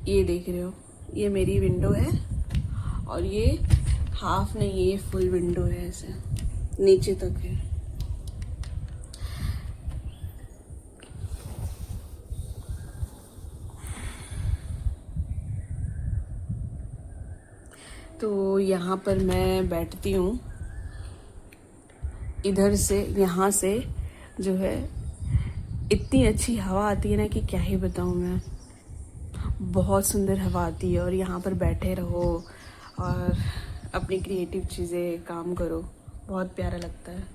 ये देख रहे हो, ये मेरी विंडो है और ये हाफ नहीं, ये फुल विंडो है, ऐसे नीचे तक है। तो यहाँ पर मैं बैठती हूँ, इधर से यहाँ से जो है इतनी अच्छी हवा आती है ना कि क्या ही बताऊँ मैं। बहुत सुंदर हवा आती है और यहाँ पर बैठे रहो और अपनी क्रिएटिव चीज़ें काम करो, बहुत प्यारा लगता है।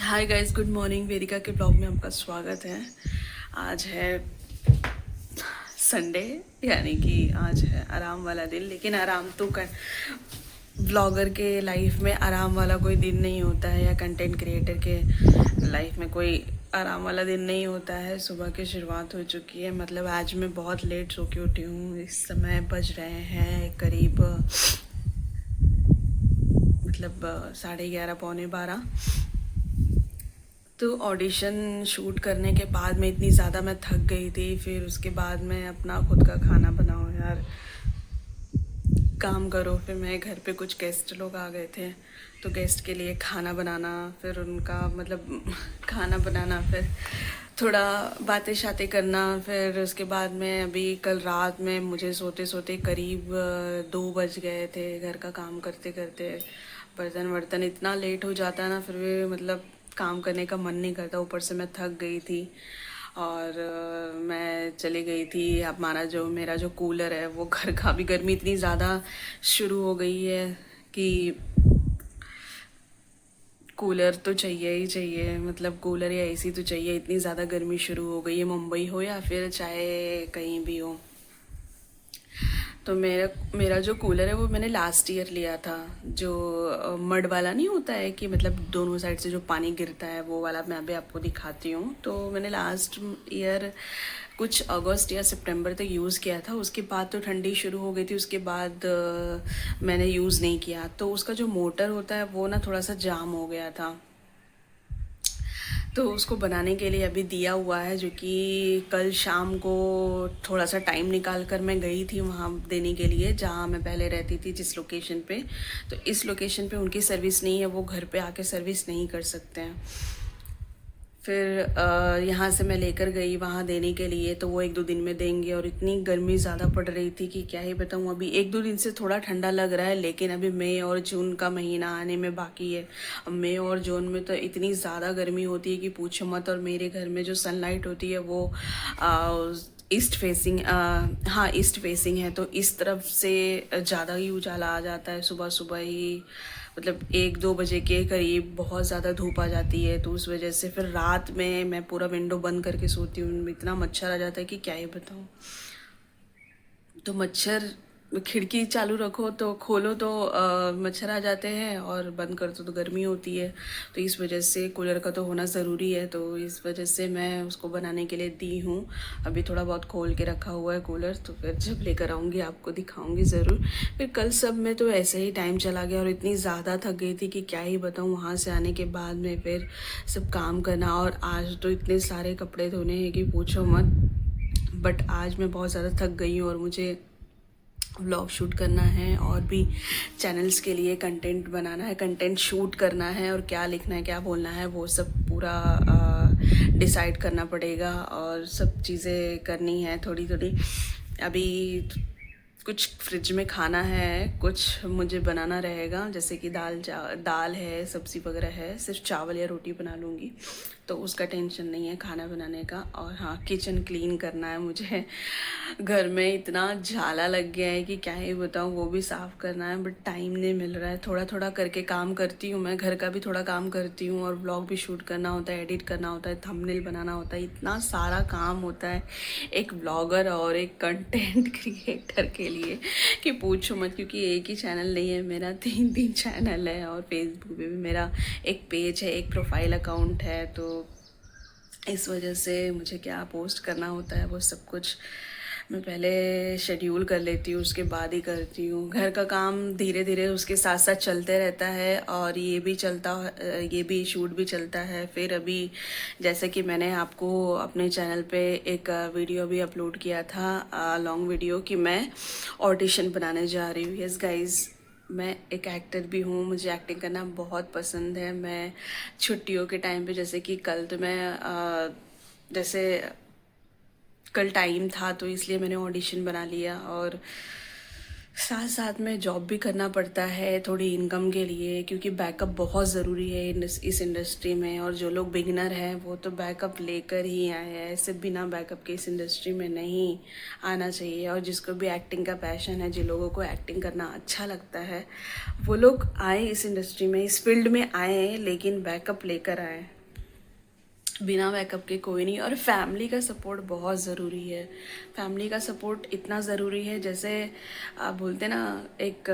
Hi guys, good morning. Vedika के ब्लॉग में आपका स्वागत है। आज है संडे, यानी कि आज है आराम वाला दिन। लेकिन आराम तो कर ब्लॉगर के लाइफ में आराम वाला कोई दिन नहीं होता है, या कंटेंट क्रिएटर के लाइफ में कोई आराम वाला दिन नहीं होता है। सुबह की शुरुआत हो चुकी है, मतलब आज मैं बहुत लेट सो के उठी हूँ। इस समय बज रहे हैं करीब मतलब 11:30 पौने 12। तो ऑडिशन शूट करने के बाद में इतनी ज़्यादा मैं थक गई थी, फिर उसके बाद मैं अपना खुद का खाना बनाओ यार, काम करो। फिर मैं घर पे कुछ गेस्ट लोग आ गए थे, तो गेस्ट के लिए खाना बनाना, फिर उनका मतलब खाना बनाना, फिर थोड़ा बातें शातें करना। फिर उसके बाद में अभी कल रात में मुझे सोते सोते करीब 2 बज गए थे, घर का काम करते करते। बर्तन वर्तन इतना लेट हो जाता है ना, फिर भी मतलब काम करने का मन नहीं करता। ऊपर से मैं थक गई थी और मैं चली गई थी। हमारा जो मेरा जो कूलर है वो घर का भी, गर्मी इतनी ज़्यादा शुरू हो गई है कि कूलर तो चाहिए ही चाहिए, मतलब कूलर या एसी तो चाहिए। इतनी ज़्यादा गर्मी शुरू हो गई है, मुंबई हो या फिर चाहे कहीं भी हो। तो मेरा मेरा जो कूलर है वो मैंने लास्ट ईयर लिया था। जो मड वाला नहीं होता है कि मतलब दोनों साइड से जो पानी गिरता है, वो वाला मैं अभी आपको दिखाती हूँ। तो मैंने लास्ट ईयर कुछ अगस्त या सितंबर तक यूज़ किया था। उसके बाद तो ठंडी शुरू हो गई थी, उसके बाद मैंने यूज़ नहीं किया। तो उसका जो मोटर होता है वो ना थोड़ा सा जाम हो गया था, तो उसको बनाने के लिए अभी दिया हुआ है, जो कि कल शाम को थोड़ा सा टाइम निकाल कर मैं गई थी वहाँ देने के लिए, जहाँ मैं पहले रहती थी जिस लोकेशन पे। तो इस लोकेशन पे उनकी सर्विस नहीं है, वो घर पे आके सर्विस नहीं कर सकते हैं। फिर यहाँ से मैं लेकर गई वहाँ देने के लिए, तो वो 1-2 दिन में देंगे। और इतनी गर्मी ज़्यादा पड़ रही थी कि क्या ही बताऊँ। अभी 1-2 दिन से थोड़ा ठंडा लग रहा है, लेकिन अभी मई और जून का महीना आने में बाकी है। अब मई और जून में तो इतनी ज़्यादा गर्मी होती है कि पूछो मत। और मेरे घर में जो सनलाइट होती है वो ईस्ट फेसिंग, हाँ ईस्ट फेसिंग है, तो इस तरफ से ज़्यादा ही उजाला आ जाता है सुबह सुबह ही। मतलब 1-2 बजे के करीब बहुत ज़्यादा धूप आ जाती है, तो उस वजह से फिर रात में मैं पूरा विंडो बंद करके सोती हूँ। इतना मच्छर आ जाता है कि क्या ही बताऊँ। तो मच्छर, खिड़की चालू रखो तो खोलो तो मच्छर आ जाते हैं, और बंद कर दो तो गर्मी होती है। तो इस वजह से कूलर का तो होना ज़रूरी है, तो इस वजह से मैं उसको बनाने के लिए दी हूँ। अभी थोड़ा बहुत खोल के रखा हुआ है कूलर, तो फिर जब लेकर आऊँगी आपको दिखाऊँगी ज़रूर। फिर कल सब में तो ऐसे ही टाइम चला गया और इतनी ज़्यादा थक गई थी कि क्या ही बताऊँ। वहाँ से आने के बाद में फिर सब काम करना, और आज तो इतने सारे कपड़े धोने हैं कि पूछो मत। बट आज मैं बहुत ज़्यादा थक गई हूँ और मुझे व्लॉग शूट करना है, और भी चैनल्स के लिए कंटेंट बनाना है, कंटेंट शूट करना है, और क्या लिखना है क्या बोलना है वो सब पूरा डिसाइड करना पड़ेगा। और सब चीज़ें करनी है थोड़ी थोड़ी। अभी कुछ फ्रिज में खाना है, कुछ मुझे बनाना रहेगा, जैसे कि दाल है, सब्ज़ी वगैरह है। सिर्फ चावल या रोटी बना लूँगी, तो उसका टेंशन नहीं है खाना बनाने का। और हाँ, किचन क्लीन करना है मुझे। घर में इतना झाला लग गया है कि क्या ही बताऊँ, वो भी साफ़ करना है, बट टाइम नहीं मिल रहा है। थोड़ा थोड़ा करके काम करती हूँ मैं, घर का भी थोड़ा काम करती हूँ, और ब्लॉग भी शूट करना होता है, एडिट करना होता है, थंबनेल बनाना होता है। इतना सारा काम होता है एक ब्लॉगर और एक कंटेंट क्रिएटर के लिए कि पूछो मत। क्योंकि एक ही चैनल नहीं है मेरा, 3 चैनल है, और फेसबुक पे भी मेरा एक पेज है, एक प्रोफाइल अकाउंट है। तो इस वजह से मुझे क्या पोस्ट करना होता है वो सब कुछ मैं पहले शेड्यूल कर लेती हूँ, उसके बाद ही करती हूँ। घर का काम धीरे धीरे उसके साथ साथ चलते रहता है, और ये भी शूट भी चलता है। फिर अभी जैसे कि मैंने आपको अपने चैनल पे एक वीडियो भी अपलोड किया था, लॉन्ग वीडियो, कि मैं ऑडिशन बनाने जा रही हूँ। यस गाइज, मैं एक एक्टर भी हूँ, मुझे एक्टिंग करना बहुत पसंद है। मैं छुट्टियों के टाइम पे, जैसे कि कल तो मैं जैसे कल टाइम था तो इसलिए मैंने ऑडिशन बना लिया, और साथ साथ में जॉब भी करना पड़ता है थोड़ी इनकम के लिए, क्योंकि बैकअप बहुत ज़रूरी है इस इंडस्ट्री में। और जो लोग बिगिनर हैं वो तो बैकअप लेकर ही आए हैं, ऐसे बिना बैकअप के इस इंडस्ट्री में नहीं आना चाहिए। और जिसको भी एक्टिंग का पैशन है, जिन लोगों को एक्टिंग करना अच्छा लगता है, वो लोग आए इस इंडस्ट्री में, इस फील्ड में आए, लेकिन बैकअप लेकर आए। बिना बैकअप के कोई नहीं। और फैमिली का सपोर्ट बहुत ज़रूरी है। फैमिली का सपोर्ट इतना ज़रूरी है, जैसे आप बोलते ना, एक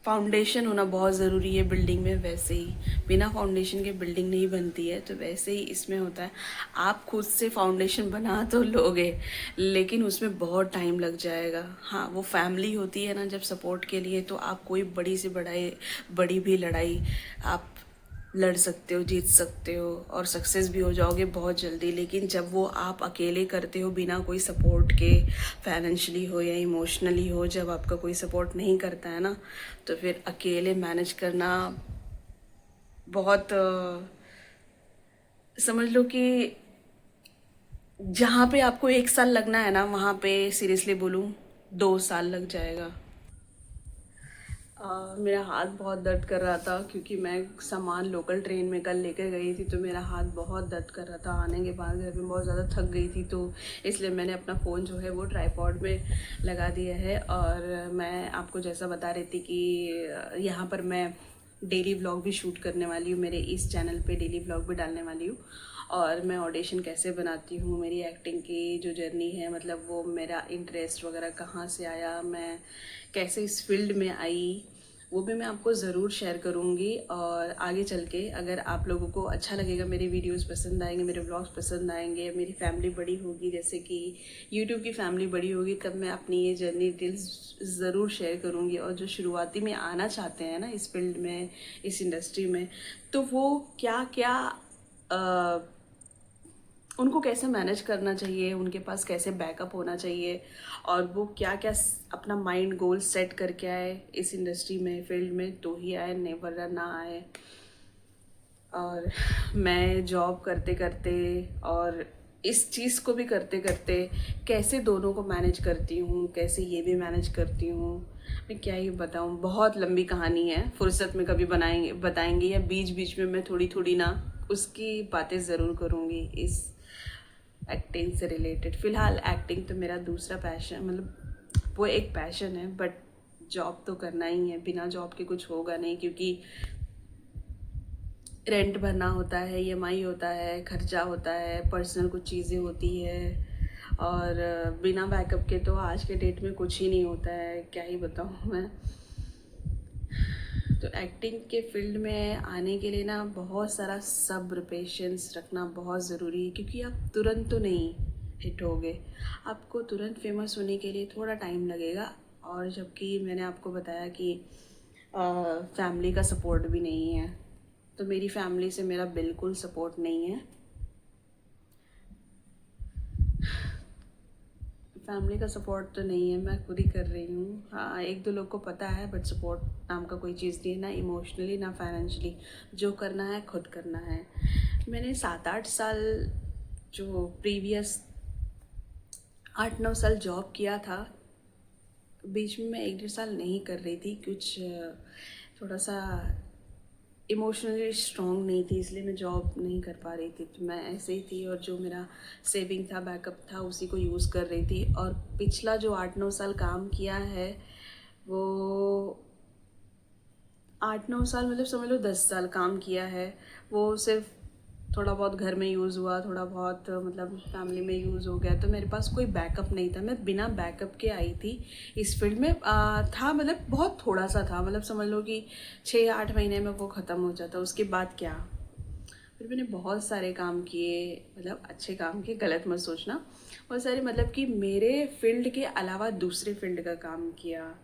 फाउंडेशन होना बहुत ज़रूरी है बिल्डिंग में, वैसे ही बिना फाउंडेशन के बिल्डिंग नहीं बनती है, तो वैसे ही इसमें होता है। आप खुद से फाउंडेशन बना तो लोगे, लेकिन उसमें बहुत टाइम लग जाएगा। हाँ, वो फैमिली होती है ना जब सपोर्ट के लिए, तो आप कोई बड़ी भी लड़ाई आप लड़ सकते हो, जीत सकते हो, और सक्सेस भी हो जाओगे बहुत जल्दी। लेकिन जब वो आप अकेले करते हो बिना कोई सपोर्ट के, फाइनेंशियली हो या इमोशनली हो, जब आपका कोई सपोर्ट नहीं करता है ना, तो फिर अकेले मैनेज करना बहुत समझ लो कि जहाँ पे आपको 1 साल लगना है ना, वहाँ पे सीरियसली बोलूँ 2 साल लग जाएगा। मेरा हाथ बहुत दर्द कर रहा था, क्योंकि मैं सामान लोकल ट्रेन में कल लेकर गई थी, तो मेरा हाथ बहुत दर्द कर रहा था। आने के बाद घर में बहुत ज़्यादा थक गई थी, तो इसलिए मैंने अपना फ़ोन जो है वो ट्राईपॉड में लगा दिया है। और मैं आपको जैसा बता रही थी कि यहाँ पर मैं डेली व्लॉग भी शूट करने वाली हूँ, मेरे इस चैनल पे डेली व्लॉग भी डालने वाली हूँ। और मैं ऑडिशन कैसे बनाती हूँ, मेरी एक्टिंग की जो जर्नी है, मतलब वो मेरा इंटरेस्ट वगैरह कहाँ से आया, मैं कैसे इस फील्ड में आई, वो भी मैं आपको ज़रूर शेयर करूँगी। और आगे चल के अगर आप लोगों को अच्छा लगेगा, मेरे वीडियोस पसंद आएंगे, मेरे व्लॉग्स पसंद आएंगे, मेरी फैमिली बड़ी होगी, जैसे कि यूट्यूब की फैमिली बड़ी होगी, तब मैं अपनी ये जर्नी डिटेल्स ज़रूर शेयर करूँगी। और जो शुरुआती में आना चाहते हैं ना इस फील्ड में, इस इंडस्ट्री में, तो वो क्या क्या उनको कैसे मैनेज करना चाहिए, उनके पास कैसे बैकअप होना चाहिए, और वो क्या क्या अपना माइंड गोल सेट करके आए इस इंडस्ट्री में, फील्ड में, तो ही आए, नहीं वरना ना आए। और मैं जॉब करते करते और इस चीज़ को भी करते करते कैसे दोनों को मैनेज करती हूँ, कैसे ये भी मैनेज करती हूँ, मैं क्या ही बताऊँ। बहुत लंबी कहानी है, फुर्सत में कभी बताएंगे, या बीच बीच में मैं थोड़ी थोड़ी ना उसकी बातें ज़रूर करूँगी इस एक्टिंग से रिलेटेड। फ़िलहाल एक्टिंग तो मेरा दूसरा पैशन, मतलब वो एक पैशन है, बट जॉब तो करना ही है, बिना जॉब के कुछ होगा नहीं, क्योंकि रेंट भरना होता है, ईएमआई होता है, खर्चा होता है, पर्सनल कुछ चीज़ें होती है। और बिना बैकअप के तो आज के डेट में कुछ ही नहीं होता है, क्या ही बताऊँ मैं। तो एक्टिंग के फील्ड में आने के लिए ना बहुत सारा सब्र, पेशेंस रखना बहुत ज़रूरी है, क्योंकि आप तुरंत तो नहीं हिट होगे, आपको तुरंत फेमस होने के लिए थोड़ा टाइम लगेगा। और जबकि मैंने आपको बताया कि फैमिली का सपोर्ट भी नहीं है, तो मेरी फैमिली से मेरा बिल्कुल सपोर्ट नहीं है। फैमिली का सपोर्ट तो नहीं है, मैं खुद ही कर रही हूँ। हाँ, एक दो लोग को पता है, बट सपोर्ट नाम का कोई चीज़ नहीं है, ना इमोशनली ना फाइनेंशियली। जो करना है खुद करना है। मैंने 7-8 साल, जो प्रीवियस 8-9 साल जॉब किया था, बीच में मैं 1-1.5 साल नहीं कर रही थी, कुछ थोड़ा सा इमोशनली स्ट्रॉन्ग नहीं थी, इसलिए मैं जॉब नहीं कर पा रही थी, तो मैं ऐसे ही थी। और जो मेरा सेविंग था, बैकअप था, उसी को यूज़ कर रही थी। और पिछला जो 8-9 साल काम किया है, वो 8-9 साल मतलब समझ लो 10 साल काम किया है। वो सिर्फ थोड़ा बहुत घर में यूज़ हुआ, थोड़ा बहुत मतलब फैमिली में यूज़ हो गया, तो मेरे पास कोई बैकअप नहीं था। मैं बिना बैकअप के आई थी इस फील्ड में। था मतलब बहुत थोड़ा सा था, मतलब समझ लो कि 6 या 8 महीने में वो ख़त्म हो जाता, उसके बाद क्या। फिर मैंने बहुत सारे काम किए, मतलब अच्छे काम किए, गलत मत सोचना, बहुत सारे मतलब कि मेरे फील्ड के अलावा दूसरे फील्ड का काम किया।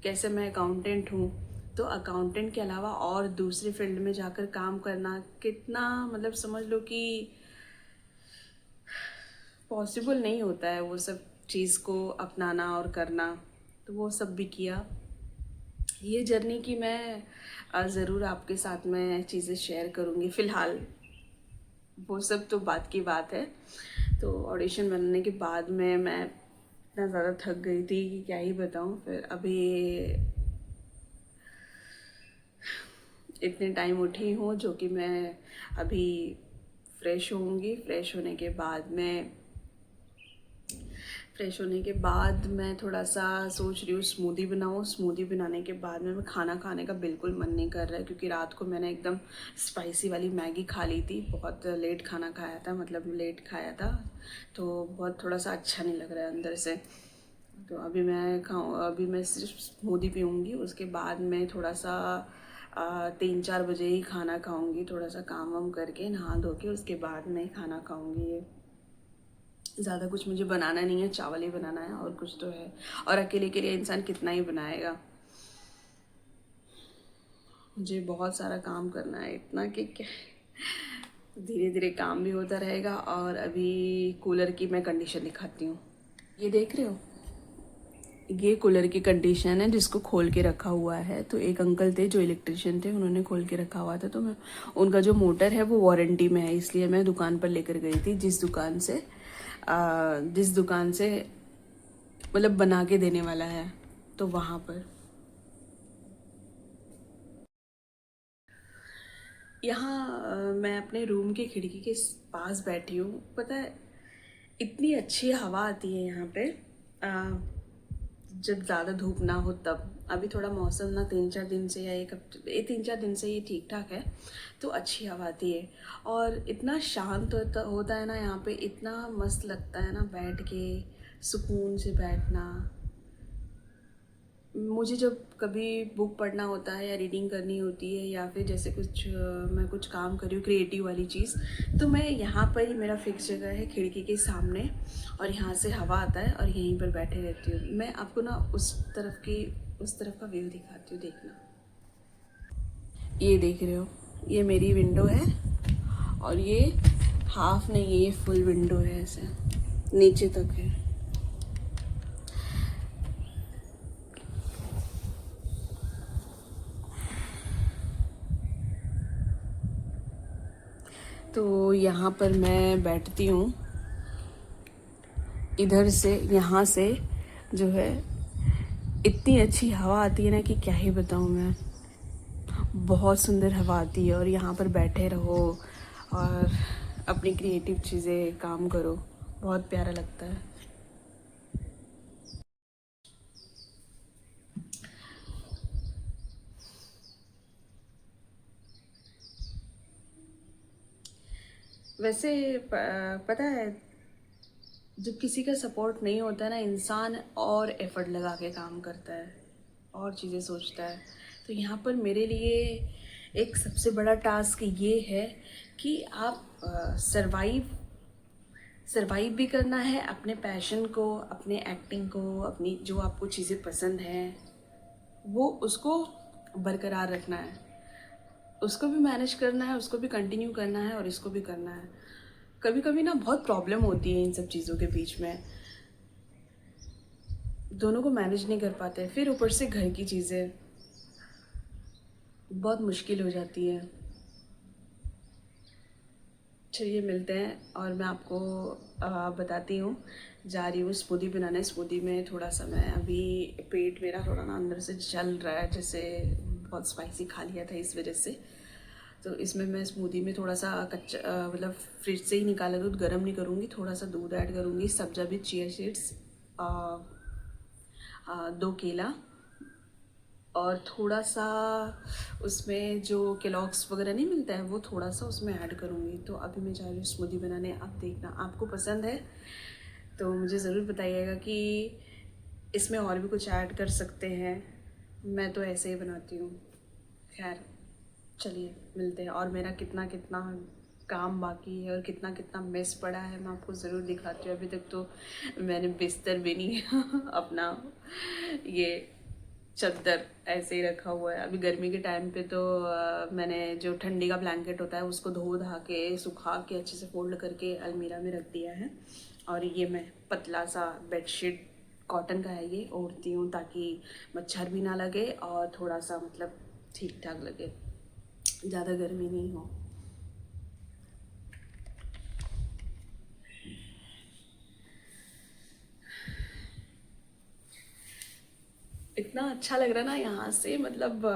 कैसे मैं अकाउंटेंट हूँ, तो अकाउंटेंट के अलावा और दूसरे फील्ड में जाकर काम करना कितना, मतलब समझ लो कि पॉसिबल नहीं होता है वो सब चीज़ को अपनाना और करना। तो वो सब भी किया। ये जर्नी की मैं ज़रूर आपके साथ में चीज़ें शेयर करूँगी। फ़िलहाल वो सब तो बात की बात है। तो ऑडिशन बनने के बाद में मैं इतना ज़्यादा थक गई थी कि क्या ही बताऊँ। फिर अभी इतने टाइम उठी हूँ, जो कि मैं अभी फ्रेश होंगी। फ्रेश होने के बाद मैं थोड़ा सा सोच रही हूँ स्मूदी बनाऊँ। स्मूदी बनाने के बाद में मैं खाना खाने का बिल्कुल मन नहीं कर रहा है, क्योंकि रात को मैंने एकदम स्पाइसी वाली मैगी खा ली थी। बहुत लेट खाना खाया था, मतलब लेट खाया था, तो बहुत थोड़ा सा अच्छा नहीं लग रहा है अंदर से। तो अभी मैं सिर्फ स्मूदी पीऊँगी। उसके बाद मैं थोड़ा सा 3-4 बजे ही खाना खाऊँगी। थोड़ा सा काम वाम करके नहा धो के उसके बाद मैं खाना खाऊँगी। ज़्यादा कुछ मुझे बनाना नहीं है, चावल ही बनाना है और कुछ तो है। और अकेले के लिए इंसान कितना ही बनाएगा। मुझे बहुत सारा काम करना है, इतना कि क्या, धीरे धीरे काम भी होता रहेगा। और अभी कूलर की मैं कंडीशन दिखाती हूँ। ये देख रहे हो, ये कूलर की कंडीशन है जिसको खोल के रखा हुआ है। तो एक अंकल थे जो इलेक्ट्रिशियन थे, उन्होंने खोल के रखा हुआ था। तो मैं, उनका जो मोटर है वो वारंटी में है, इसलिए मैं दुकान पर लेकर गई थी, जिस दुकान से मतलब बना के देने वाला है, तो वहाँ पर। यहाँ मैं अपने रूम के खिड़की के पास बैठी हूँ। पता है, इतनी अच्छी हवा आती है यहाँ पे, जब ज़्यादा धूप ना हो तब। अभी थोड़ा मौसम ना 3-4 दिन से, या 3-4 दिन से ये ठीक ठाक है, तो अच्छी हवा आती है। और इतना शांत होता है ना यहाँ पे, इतना मस्त लगता है ना बैठ के, सुकून से बैठना। मुझे जब कभी बुक पढ़ना होता है या रीडिंग करनी होती है, या फिर जैसे मैं कुछ काम कर रही हूँ क्रिएटिव वाली चीज़, तो मैं यहाँ पर ही, मेरा फिक्स जगह है खिड़की के सामने, और यहाँ से हवा आता है और यहीं पर बैठे रहती हूँ। मैं आपको ना उस तरफ का व्यू दिखाती हूँ, देखना। ये देख रहे हो, ये मेरी विंडो है, और ये हाफ नहीं, ये फुल विंडो है, ऐसे नीचे तक है। तो यहाँ पर मैं बैठती हूँ, इधर से, यहाँ से जो है इतनी अच्छी हवा आती है ना कि क्या ही बताऊँ मैं। बहुत सुंदर हवा आती है, और यहाँ पर बैठे रहो और अपनी क्रिएटिव चीज़ें काम करो, बहुत प्यारा लगता है। वैसे पता है, जब किसी का सपोर्ट नहीं होता है ना, इंसान और एफर्ट लगा के काम करता है और चीज़ें सोचता है। तो यहाँ पर मेरे लिए एक सबसे बड़ा टास्क ये है कि आप सरवाइव भी करना है अपने पैशन को, अपने एक्टिंग को, अपनी जो आपको चीज़ें पसंद हैं वो, उसको बरकरार रखना है, उसको भी मैनेज करना है, उसको भी कंटिन्यू करना है, और इसको भी करना है। कभी कभी ना बहुत प्रॉब्लम होती है इन सब चीज़ों के बीच में, दोनों को मैनेज नहीं कर पाते। फिर ऊपर से घर की चीज़ें, बहुत मुश्किल हो जाती है। चलिए मिलते हैं, और मैं आपको बताती हूँ। जा रही हूँ स्मूदी बनाने। स्मूदी में थोड़ा सा, मैं अभी पेट मेरा थोड़ा ना अंदर से जल रहा है, जैसे बहुत स्पाइसी खा लिया था इस वजह से। तो इसमें मैं स्मूदी में थोड़ा सा कच्चा, मतलब फ्रिज से ही निकाला दूध गर्म नहीं करूँगी, थोड़ा सा दूध ऐड करूँगी, सब्जा भी, चिया सीड्स, 2 केला, और थोड़ा सा उसमें जो केलॉग्स वगैरह नहीं मिलता है, वो थोड़ा सा उसमें ऐड करूँगी। तो अभी मैं जा रही हूँ स्मूदी बनाने। आप देखना, आपको पसंद है तो मुझे ज़रूर बताइएगा कि इसमें और भी कुछ ऐड कर सकते हैं। मैं तो ऐसे ही बनाती हूँ। खैर, चलिए मिलते हैं। और मेरा कितना कितना काम बाकी है और कितना कितना मेस पड़ा है मैं आपको ज़रूर दिखाती हूँ। अभी तक तो मैंने बिस्तर भी नहीं अपना ये चद्दर ऐसे ही रखा हुआ है। अभी गर्मी के टाइम पे तो मैंने जो ठंडी का ब्लैंकेट होता है उसको धो धा के सुखा के अच्छे से फोल्ड करके अलमीरा में रख दिया है। और ये मैं पतला सा बेडशीट कॉटन का है ये ओढ़ती हूँ ताकि मच्छर भी ना लगे और थोड़ा सा मतलब ठीक ठाक लगे, ज़्यादा गर्मी नहीं हो। इतना अच्छा लग रहा है ना यहाँ से, मतलब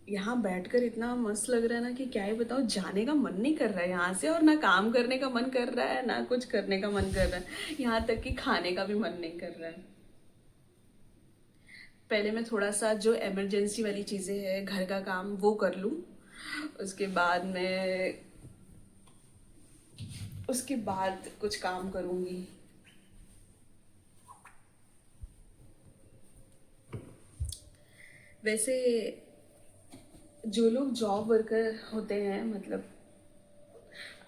यहाँ बैठकर इतना मस्त लग रहा है ना कि क्या ही बताऊँ, जाने का मन नहीं कर रहा है यहाँ से। और ना काम करने का मन कर रहा है ना कुछ करने का मन कर रहा है, यहाँ तक कि खाने का भी मन नहीं कर रहा है। पहले मैं थोड़ा सा जो इमरजेंसी वाली चीज़ें हैं घर का काम वो कर लूँ, उसके बाद मैं उसके बाद कुछ काम करूँगी। वैसे जो लोग जॉब वर्कर होते हैं, मतलब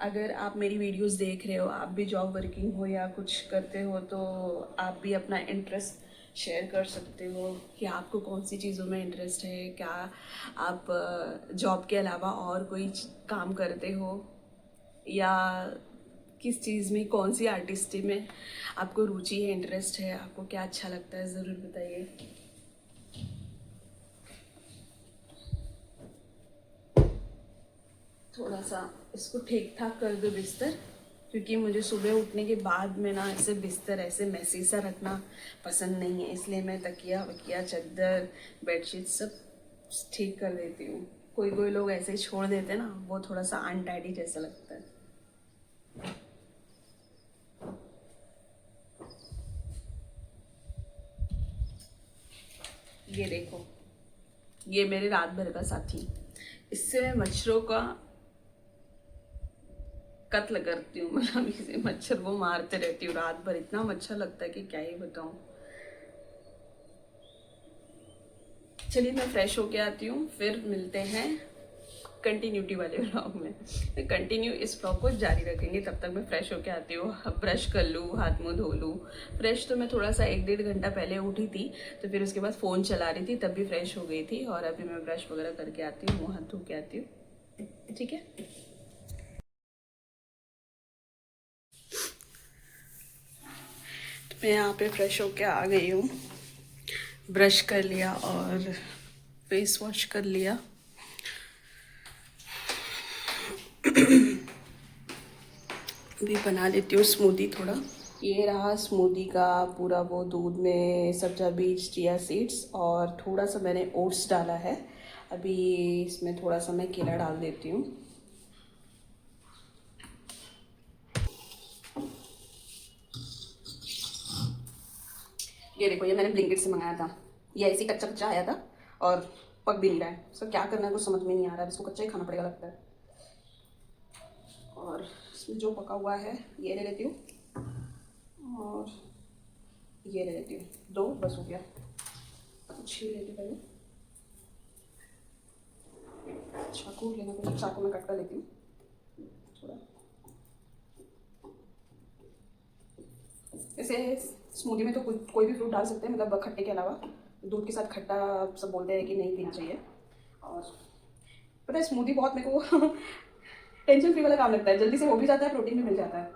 अगर आप मेरी वीडियोस देख रहे हो, आप भी जॉब वर्किंग हो या कुछ करते हो, तो आप भी अपना इंटरेस्ट शेयर कर सकते हो कि आपको कौन सी चीज़ों में इंटरेस्ट है, क्या आप जॉब के अलावा और कोई काम करते हो, या किस चीज़ में, कौन सी आर्टिस्टी में आपको रुचि है, इंटरेस्ट है, आपको क्या अच्छा लगता है, ज़रूर बताइए। थोड़ा सा इसको ठीक ठाक कर दो बिस्तर, क्योंकि मुझे सुबह उठने के बाद में ना ऐसे बिस्तर ऐसे मैसी सा रखना पसंद नहीं है, इसलिए मैं तकिया वकिया चादर बेडशीट सब ठीक कर देती हूँ। कोई कोई लोग ऐसे ही छोड़ देते हैं ना, वो थोड़ा सा अनटाइडी जैसा लगता है। ये देखो, ये मेरे रात भर का साथी, इससे मैं मच्छरों का कत्ल करती हूँ, मतलब इसे मच्छर को मारते रहती हूँ रात भर, इतना मच्छर लगता है कि क्या ही बताऊँ। चलिए मैं फ्रेश होके आती हूँ, फिर मिलते हैं कंटिन्यूटी वाले व्लॉग में। कंटिन्यू इस व्लॉग को जारी रखेंगे, तब तक मैं फ्रेश होके आती हूँ, ब्रश कर लूँ, हाथ मुँह धो लूँ। फ्रेश तो मैं थोड़ा सा 1-1.5 घंटा पहले उठी थी, तो फिर उसके बाद फ़ोन चला रही थी, तब भी फ्रेश हो गई थी। और अभी मैं ब्रश वगैरह करके आती हूँ, मुँह हाथ धो के आती हूँ, ठीक है। मैं यहाँ पे फ्रेश होके आ गई हूँ, ब्रश कर लिया और फेस वॉश कर लिया। अभी बना लेती हूँ स्मूदी थोड़ा। ये रहा स्मूदी का पूरा वो दूध में सब्जा बीज, चिया सीड्स और थोड़ा सा मैंने ओट्स डाला है। अभी इसमें थोड़ा सा मैं केला डाल देती हूँ। ये देखो, ये मैंने ब्लिंकिट से मंगाया था, ये ऐसे ही कच्चा कच्चा आया था और पक भी नहीं रहा है। इसका क्या करना है कुछ समझ में नहीं आ रहा है, इसको कच्चा ही खाना पड़ेगा लगता है। और इसमें जो पका हुआ है ये ले लेती हूँ और ये ले लेती हूँ, 2 बस हो गया। छील लेती हूँ पहले, चाकू लेना पड़ेगा, चाकू में कट कर लेती हूँ थोड़ा। ऐसे स्मूदी में तो कोई भी फ्रूट डाल सकते हैं, मतलब खट्टे के अलावा। दूध के साथ खट्टा सब बोलते हैं कि नहीं पीना चाहिए। और पता है स्मूदी बहुत मेरे को टेंशन फ्री वाला काम लगता है, जल्दी से हो भी जाता है, प्रोटीन भी मिल जाता है।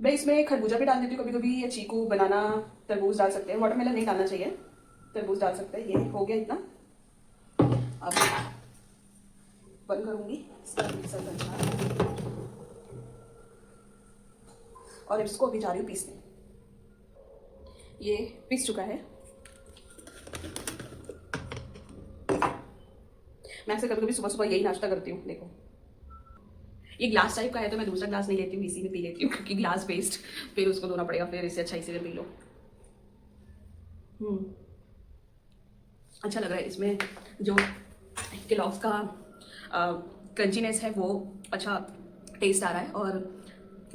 मैं इसमें खरबूजा भी डाल देती हूँ कभी कभी, या चीकू, बनाना, तरबूज डाल सकते हैं। वाटरमेलन नहीं डालना चाहिए, तरबूज डाल सकते हैं। ये हो गया इतना, अब बंद करूँगी इसका मिक्सर करना और इसको अभी जा रही हूँ पीसने। ये पीस चुका है। मैं अक्सर कभी कभी सुबह सुबह यही नाश्ता करती हूँ। देखो ये ग्लास टाइप का है, तो मैं दूसरा ग्लास नहीं लेती हूँ, इसी में पी लेती हूँ, क्योंकि ग्लास वेस्ट फिर उसको धोना पड़ेगा, फिर इससे अच्छा इसी में पी लो। अच्छा लग रहा है। इसमें जो केलॉग्स का क्रंचीनेस है वो अच्छा टेस्ट आ रहा है, और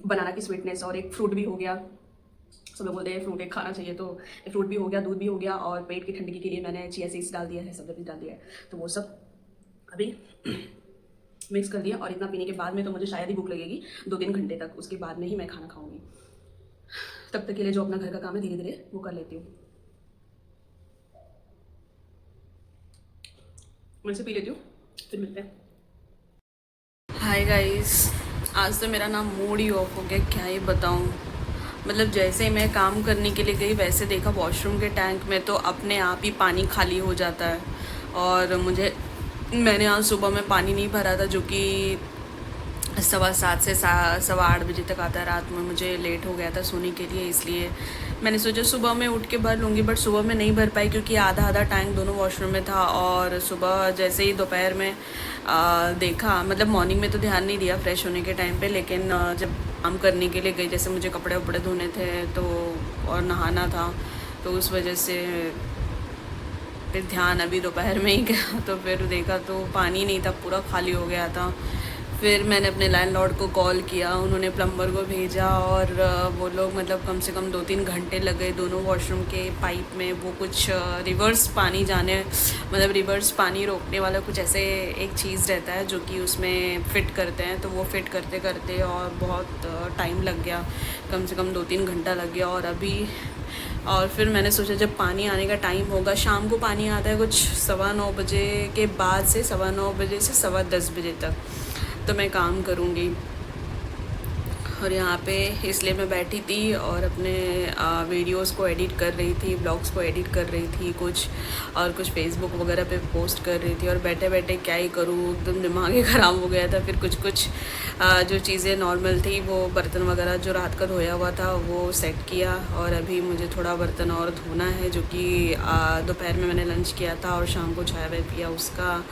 बनाना की स्वीटनेस, और एक फ्रूट भी हो गया। सब लोग बोलते हैं फ्रूट एक खाना चाहिए, तो एक फ्रूट भी हो गया, दूध भी हो गया, और पेट की ठंडकी के लिए मैंने चिया सीड्स डाल दिया है, सब्जा बीज डाल दिया है, तो वो सब अभी मिक्स कर दिया और इतना पीने के बाद में तो मुझे शायद ही भूख लगेगी 2-3 घंटे तक, उसके बाद में ही मैं खाना खाऊंगी। तब तक के लिए जो अपना घर का काम है धीरे धीरे वो कर लेती हूँ। मैं से पी लेती हूँ, फिर मिलते हैं। हाय गाइस, आज तो मेरा ना मूड ही ऑफ हो गया, क्या ही बताऊँ। मतलब जैसे ही मैं काम करने के लिए गई वैसे देखा वॉशरूम के टैंक में तो अपने आप ही पानी खाली हो जाता है। और मैंने आज सुबह में पानी नहीं भरा था, जो कि 7:15 से 8:15 बजे तक आता है। रात में मुझे लेट हो गया था सोने के लिए, इसलिए मैंने सोचा सुबह में उठ के भर लूँगी, बट सुबह में नहीं भर पाई क्योंकि आधा आधा टैंक दोनों वॉशरूम में था। और सुबह जैसे ही दोपहर में देखा, मतलब मॉर्निंग में तो ध्यान नहीं दिया फ्रेश होने के टाइम पे, लेकिन जब काम करने के लिए गई, जैसे मुझे कपड़े वपड़े धोने थे तो और नहाना था, तो उस वजह से फिर ध्यान अभी दोपहर में ही गया। तो फिर देखा तो पानी नहीं था, पूरा खाली हो गया था। फिर मैंने अपने लैंडलॉर्ड को कॉल किया, उन्होंने प्लम्बर को भेजा और वो लोग मतलब कम से कम 2-3 घंटे लगे दोनों वॉशरूम के पाइप में। वो कुछ रिवर्स पानी जाने, मतलब रिवर्स पानी रोकने वाला कुछ ऐसे एक चीज़ रहता है जो कि उसमें फ़िट करते हैं, तो वो फ़िट करते करते और बहुत टाइम लग गया, कम से कम 2-3 घंटा लग गया। और फिर मैंने सोचा जब पानी आने का टाइम होगा, शाम को पानी आता है कुछ 9:15 बजे के बाद से, 9:15 बजे से 10:15 बजे तक, तो मैं काम करूँगी। और यहाँ पे इसलिए मैं बैठी थी और अपने वीडियोस को एडिट कर रही थी, ब्लॉग्स को एडिट कर रही थी कुछ फेसबुक वगैरह पे पोस्ट कर रही थी। और बैठे बैठे क्या ही करूँ, एकदम दिमाग ही ख़राब हो गया था। फिर कुछ जो चीज़ें नॉर्मल थी, वो बर्तन वगैरह जो रात का धोया हुआ था वो सेट किया। और अभी मुझे थोड़ा बर्तन और धोना है, जो कि दोपहर में मैंने लंच किया था और शाम को चाय वाय पिया, उसका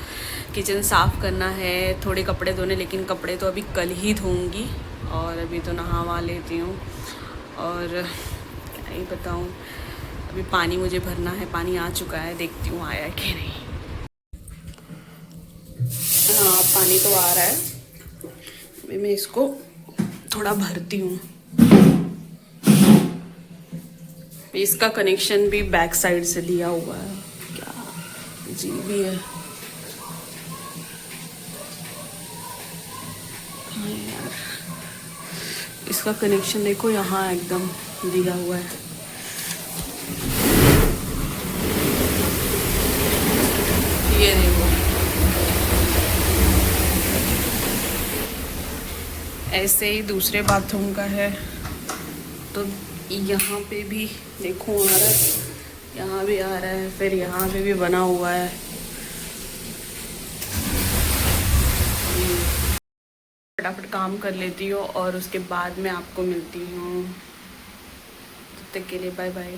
किचन साफ़ करना है। थोड़े कपड़े धोने, लेकिन कपड़े तो अभी कल ही धोऊँगी। और अभी तो नहा वहा लेती हूँ। और क्या ही बताऊँ, अभी पानी मुझे भरना है, पानी आ चुका है, देखती हूँ आया है कि नहीं। हाँ, पानी तो आ रहा है, अभी मैं इसको थोड़ा भरती हूँ। इसका कनेक्शन भी बैक साइड से लिया हुआ है, क्या जी भी है। हाँ यार, इसका कनेक्शन देखो यहाँ एकदम दिया हुआ है। ये देखो, ऐसे ही दूसरे बाथरूम का है, तो यहाँ पे भी देखो आ रहा है, यहाँ भी आ रहा है, फिर यहाँ पे भी बना हुआ है। फटाफट काम कर लेती हूँ और उसके बाद में आपको मिलती हूँ। तब तक के लिए बाय बाय।